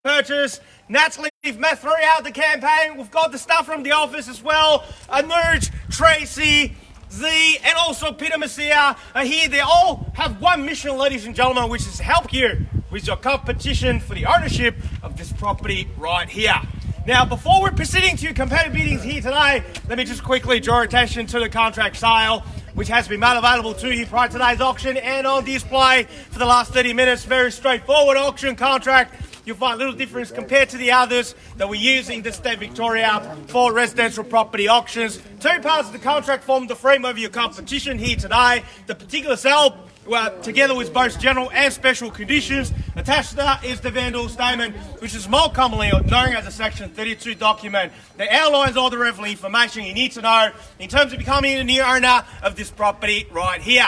purchase. Natalie met throughout the campaign. We've got the staff from the office as well. Anuj, Tracy, Z, and also Peter Messia are here. They all have one mission, ladies and gentlemen, which is to help you with your competition for the ownership of this property right here. Now, before we're proceeding to competitive biddings here today, let me just quickly draw attention to the contract sale, which has been made available to you prior to today's auction and on display for the last 30 minutes. Very straightforward auction contract. You'll find little difference compared to the others that we use in the state of Victoria for residential property auctions. Two parts of the contract form the frame of your competition here today. The particular sale, together with both general and special conditions. Attached to that is the vendor statement, which is more commonly known as a Section 32 document that outlines all the relevant information you need to know in terms of becoming a new owner of this property right here.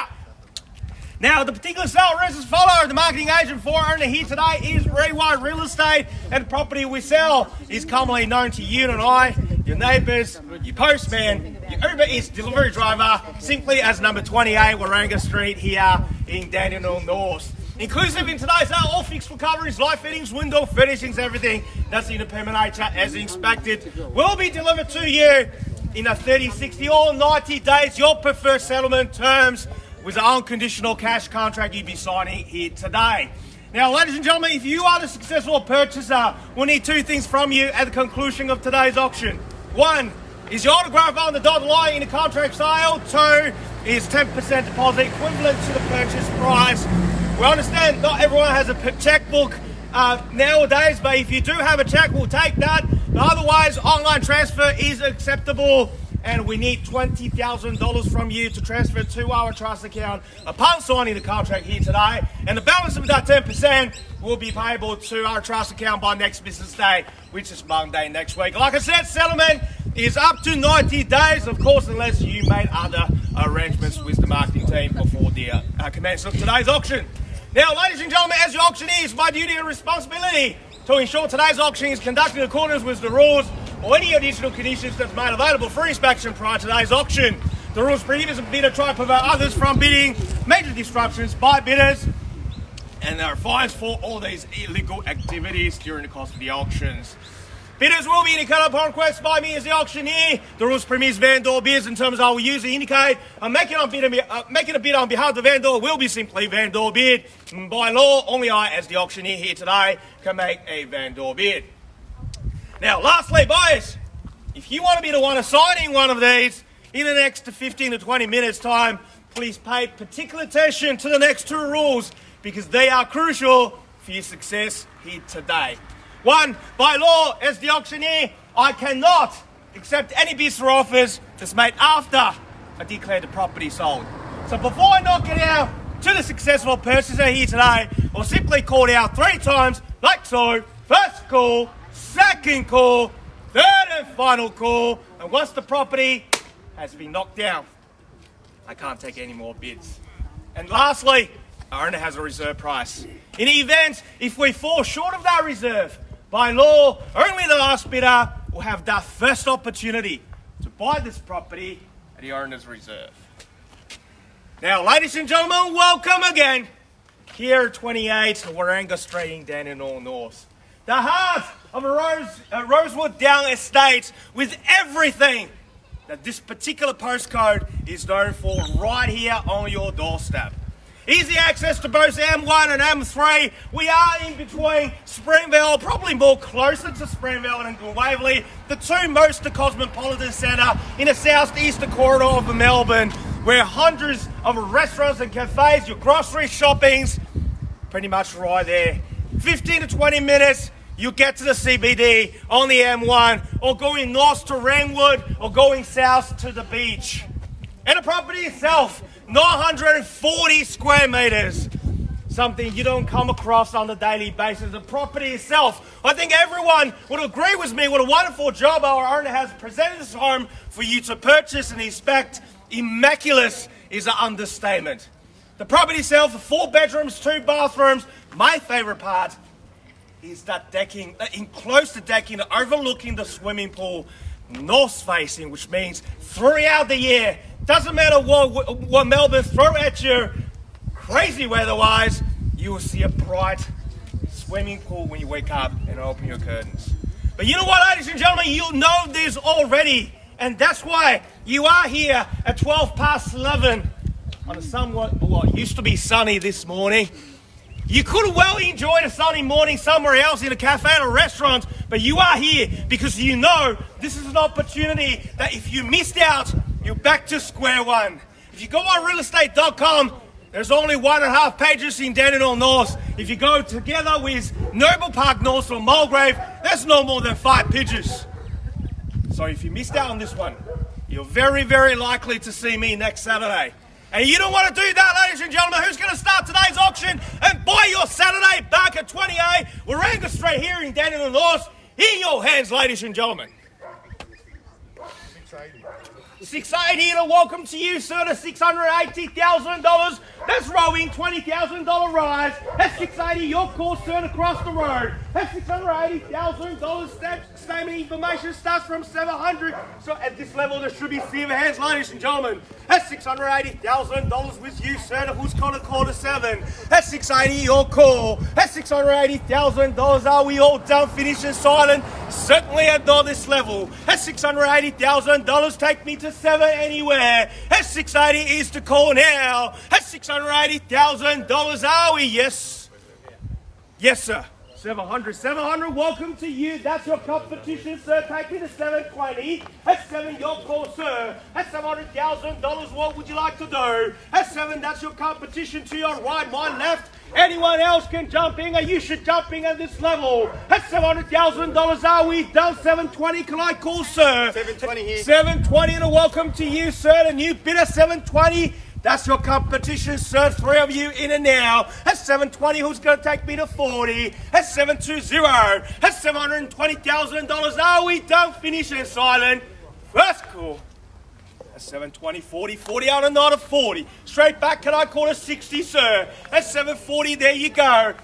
Now, the particular sale reads as follows. The marketing agent for owner here today is Reeway Real Estate, and the property we sell is commonly known to you and I, your neighbours, your postman, your Uber Eats delivery driver, simply as number 28 Waranga Street here in Dandenong North. Inclusive in today's sale, all fixed for coverage, light fittings, window furnishings, everything that's in a permanent nature as inspected will be delivered to you in a 30, 60 or 90 days. Your preferred settlement terms with the unconditional cash contract you'll be signing here today. Now, ladies and gentlemen, if you are the successful purchaser, we'll need two things from you at the conclusion of today's auction. One is your autograph on the dotted line in the contract sale. Two is 10% deposit equivalent to the purchase price. We understand not everyone has a checkbook nowadays, but if you do have a check, we'll take that. But otherwise, online transfer is acceptable. And we need $20,000 from you to transfer to our trust account upon signing the contract here today. And the balance of that 10% will be payable to our trust account by next business day, which is Monday next week. Like I said, settlement is up to 90 days, of course, unless you made other arrangements with the marketing team before the commencement of today's auction. Now, ladies and gentlemen, as your auctioneer, it's my duty and responsibility to ensure today's auction is conducted in accordance with the rules or any additional conditions that's made available for inspection prior to today's auction. The rules prohibit a bidder try to prevent others from bidding, major disruptions by bidders, and there are fines for all these illegal activities during the course of the auctions. Bidders will be indicated upon request by me as the auctioneer. The rules permit vendor bids in terms of I will usually indicate. Making a bid on behalf of the vendor will be simply vendor bid. By law, only I, as the auctioneer here today, can make a vendor bid. Now, lastly, boys, if you want to be the one assigning one of these in the next 15 to 20 minutes time, please pay particular attention to the next two rules because they are crucial for your success here today. One, by law, as the auctioneer, I cannot accept any bids or offers that's made after I declare the property sold. So before I knock it out to the successful purchaser here today, I'll simply call it out 3 times, like so. First call, second call, third and final call, and once the property has been knocked down, I can't take any more bids. And lastly, our owner has a reserve price. In the event, if we fall short of that reserve, by law, only the last bidder will have that first opportunity to buy this property at the owner's reserve. Now, ladies and gentlemen, welcome again here at 28 Waranga Street in Dandenong North. The heart of a Rosewood Down estate with everything that this particular postcode is known for right here on your doorstep. Easy access to both M1 and M3. We are in between Springvale, probably more closer to Springvale and Waverley, the two most cosmopolitan centre in the southeastern corridor of Melbourne, where hundreds of restaurants and cafes, your grocery shoppings, pretty much right there. 15 to 20 minutes, you get to the CBD on the M1, or going north to Ringwood, or going south to the beach. And the property itself, 940 square metres. Something you don't come across on a daily basis. The property itself, I think everyone would agree with me what a wonderful job our owner has presented this home for you to purchase and inspect. Immaculate is an understatement. The property itself, 4 bedrooms, 2 bathrooms. My favourite part is that decking, enclosed decking overlooking the swimming pool, north facing, which means throughout the year, doesn't matter what Melbourne throw at you, crazy weather-wise, you will see a bright swimming pool when you wake up and open your curtains. But you know what, ladies and gentlemen, you know this already. And that's why you are here at 11:12 on a somewhat, what used to be sunny this morning. You could have well enjoyed a sunny morning somewhere else in a cafe or a restaurant, but you are here because you know this is an opportunity that if you missed out, you're back to square one. If you go on realestate.com, there's only 1.5 pages in Dandenong North. If you go together with Noble Park North or Mulgrave, there's no more than 5 pages. So if you missed out on this one, you're very, very likely to see me next Saturday. And you don't want to do that, ladies and gentlemen. Who's going to start today's auction and buy your Saturday back at 28 Warringah Street here in Dandenong North? In your hands, ladies and gentlemen. 680 to welcome to you, sir, to $680,000. That's rowing, $20,000 rise. That's 680, your call, sir, to cross the road. That's $680,000. Statement information starts from 700. So at this level, there should be silver hands, ladies and gentlemen. That's $680,000 with you, sir, to who's going to call to 7. That's 680, your call. That's $680,000. Are we all done, finished and silent? Certainly at not this level. That's $680,000. Take me to 7 anywhere. That's 680 is the call now. That's $680,000. Are we? Yes. Yes, sir. 700, welcome to you. That's your competition, sir. Take me to 720. That's 7, your call, sir. That's $700,000. What would you like to do? That's 7, that's your competition. To your right, my left. Anyone else can jump in, or you should jump in at this level. That's $700,000. Are we done? 720, can I call, sir? 720 here. 720 to welcome to you, sir. The new bidder, 720. That's your competition, sir. 3 of you in and now. That's 720. Who's going to take me to 40? That's 720. That's $720,000. Are we done? Finish and silent. First call. That's 720, 40 out and not a 40. Straight back, can I call a 60, sir? That's 740. There you go.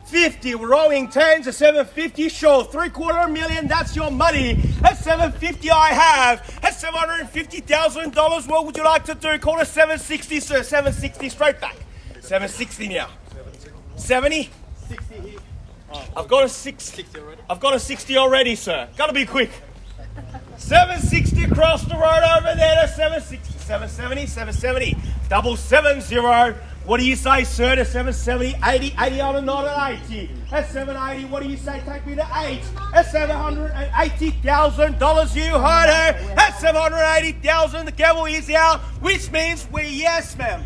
50, we're rolling 10s to 750, sure, $750,000, that's your money. That's 750 I have. That's $750,000. What would you like to do? Call it 760, sir. 760 straight back. 760 now. 70? 60 here. I've got a 60 already. I've got a 60 already, sir. Gotta be quick. 760 across the road over there to 760. 770, 770. 770. What do you say, sir, to 770, 80 on a not at 80. That's 780. What do you say? Take me to 8. That's $780,000. You heard her. That's $780,000. The gavel is out, which means we're yes, ma'am.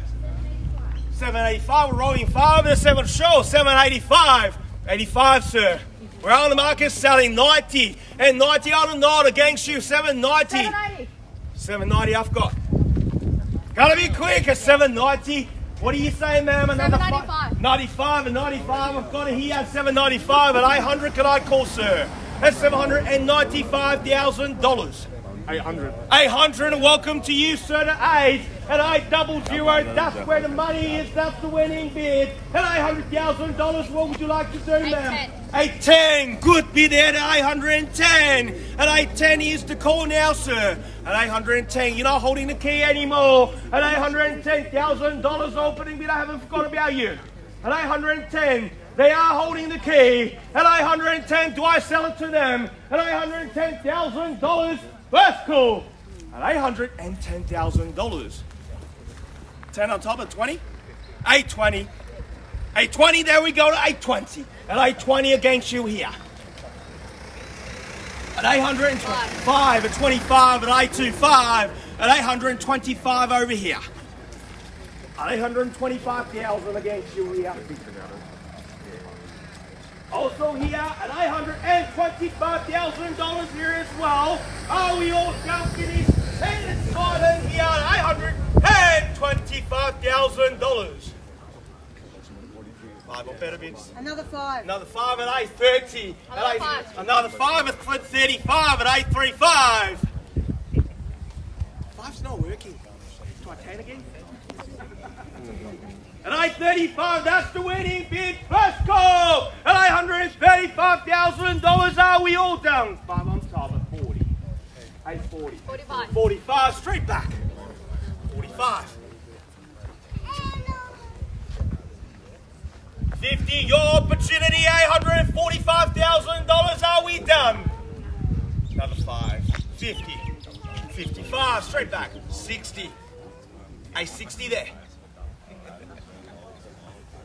785. We're rolling 5 to 7. Sure, 785. 85, sir. We're on the market selling 90. And 90 on a not against you. 790. 780. 790 I've got. Gotta be quick at 790. What do you say, ma'am? Another 795. 95 and 95. I've got it here at 795 at 800. Can I call, sir? That's $795,000. 800. 800 and welcome to you, sir, to 8 at 800. That's where the money is. That's the winning bid. At $800,000, what would you like to do, ma'am? 810. Good bid there at 810. At 810 is the call now, sir. At 810, you're not holding the key anymore. At $810,000 opening bid, I haven't forgotten about you. At 810, they are holding the key. At 810, do I sell it to them? At $810,000, first call. At $810,000. 10 on top of 20? 820. 820, there we go to 820. At 820 against you here. At 825, at 25, at 825, at 825 over here. At 825,000 against you here. Also here at $825,000 here as well. Are we all down finished? And it's silent here at $825,000. 5 or better bids. Another 5. Another 5 at 830. Another 5. Another 5 at 35 at 835. 5's not working. Try 10 again. At 835, that's the winning bid. First call at $835,000. Are we all done? 5 on top at 40. 840. 45. 45, straight back. 45. 50. $850, your opportunity, $845,000. Are we done? Another 5, 50, 55, straight back, 60. A 60 there.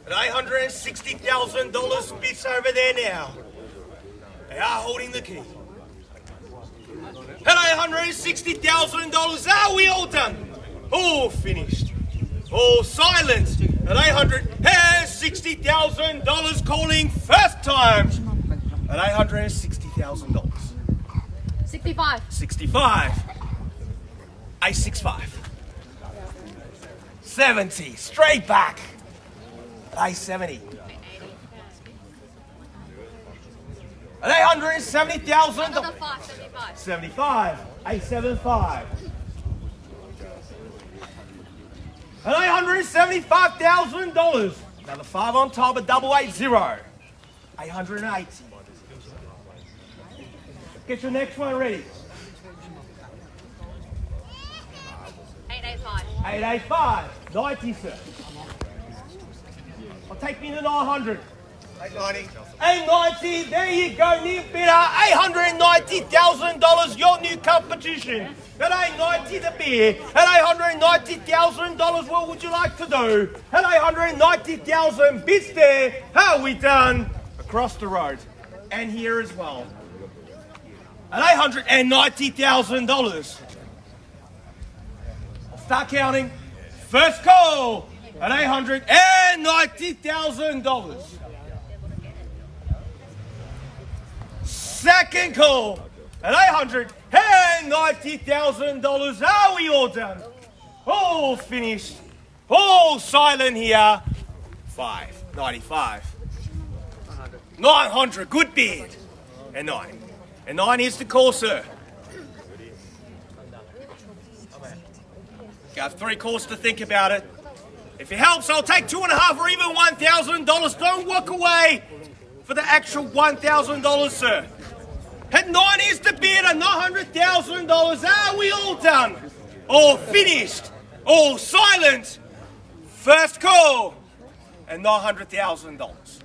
At $860,000 bits over there now. They are holding the key. At $860,000, are we all done? All finished. All silent. At $860,000, calling first time. At $860,000. 65. 65. A 65. 70. Straight back. A 70. At $870,000. Another 5, 75. 75. A 75. At $875,000. Another 5 on top, a 880. 880. Get your next one ready. 885. 885. 90, sir. I'll take me to 900. 890. 890, there you go, new bidder. $890,000, your new competition. At $890 the beer. At $890,000, what would you like to do? At $890,000 bids there. How are we done? Across the road. And here as well. At $890,000. I'll start counting. First call. At $890,000. Second call at $890,000. Are we all done? All finished. All silent here. 595. 900. Good bid. And 9. And 9 is the call, sir. You have 3 calls to think about it. If it helps, I'll take $2.5 or even $1,000. Don't walk away for the actual $1,000, sir. At 9 is the bid at $900,000. Are we all done? All finished. All silent. First call at $900,000.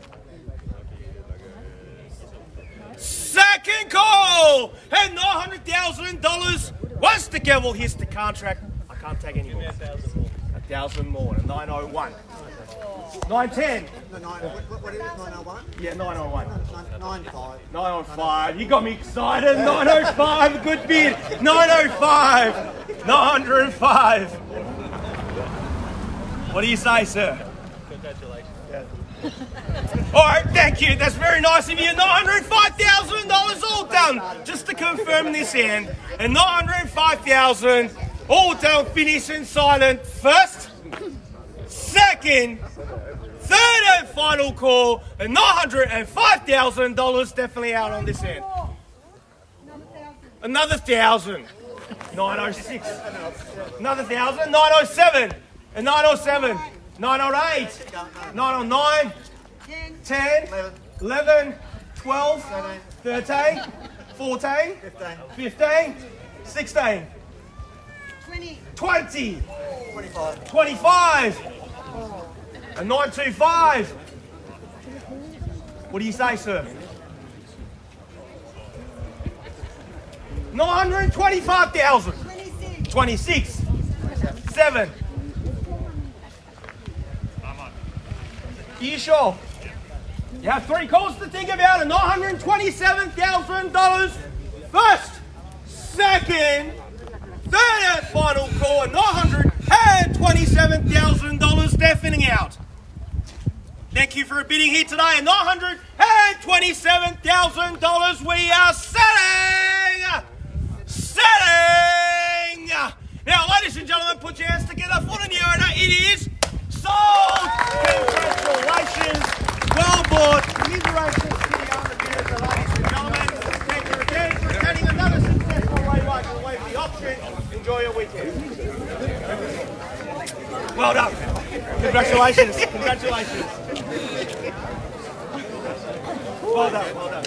Second call at $900,000. Once the gavel hits the contract, I can't take any more. 1,000 more. 901. 910. No, what is it? 901? Yeah, 901. 95. 905. You got me excited. 905. Good bid. 905. 905. What do you say, sir? Congratulations. All right, thank you. That's very nice of you. $905,000 all done. Just to confirm this end. And $905,000 all done, finished and silent. First, second, third and final call. And $905,000 definitely out on this end. Another 1,000. 906. Another 1,000. 907. And 907. 908. 909. 10. 11. 12. 13. 14. 15. 16. 20. 25. And 925. What do you say, sir? 925,000. 26. 7. Are you sure? You have 3 calls to think about and $927,000. First, second, third and final call at $927,000 deafening out. Thank you for bidding here today at $927,000. We are selling! Selling! Now, ladies and gentlemen, put your hands together for the new owner. It is sold! Congratulations! Well bought. Commiserations to the owner bidders, ladies and gentlemen. Thank you again for attending another successful race right away for the auction. Enjoy your weekend. Well done. Congratulations. Congratulations. Well done. Well done.